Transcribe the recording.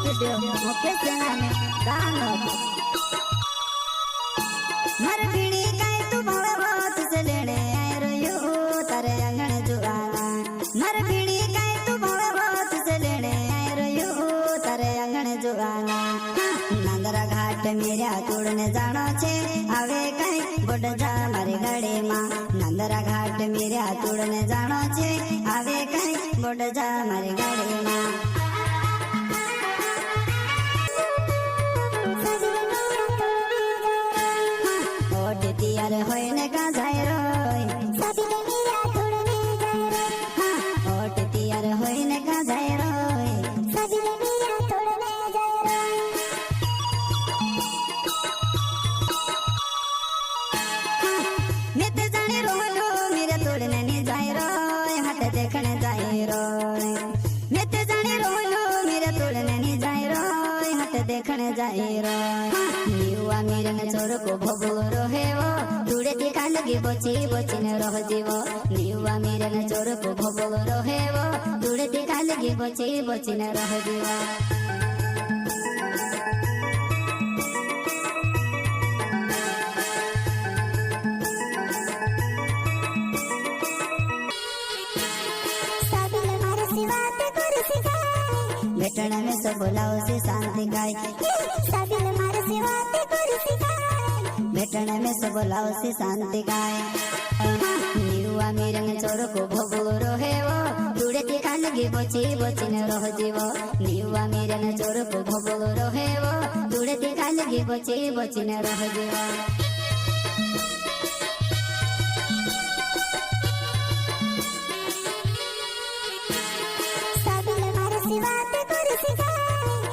studio Mukesh सेना में गानो मर भीड़ी काई तू भावे बहुत से लेने आए रयो तारे आंगन जुआना मर भीड़ी काई तू भावे बहुत से लेने आए रयो तारे आंगन जुआना नंदरा घाट मेरा तोड़ने जानो छे आवे काई बोड जा मारी गाड़ी मां नंदरा घाट मेरा तोड़ने जानो छे आवे काई बोड जा मारी गाड़ी मां तैयार होने का जाए रोय साबिले मेरा तोड़ने जाए रोय ओट तैयार होने का जाए रोय साबिले मेरा तोड़ने जाए रोय नित जाने रोलो मेरा तोड़ने नहीं जाए रोय हट देखने जाए रोय नित जाने रोलो मेरा तोड़ने नहीं जाए रोय हट देखने जाए रोय युवा मेरे न छोर को भोगो रहे वो तुड़े दिखा लगी बची बची न रह जीवो युवा मेरे न छोर को भोगो रहे वो तुड़े दिखा लगी बची बची न रह जीवो बेटन में सब बोलाओ से शांति गाय साबिल मार से बातें कर सिखाए बेटन में सब बोलाओ से शांति गाय युवा मेरे न चोर को भोगो रहे वो तुड़े दिखा लगी बची बची न रह जीवो युवा मेरे न चोर को भोगो रहे वो तुड़े दिखा लगी बची बची न रह जीवो बातें कर सिखा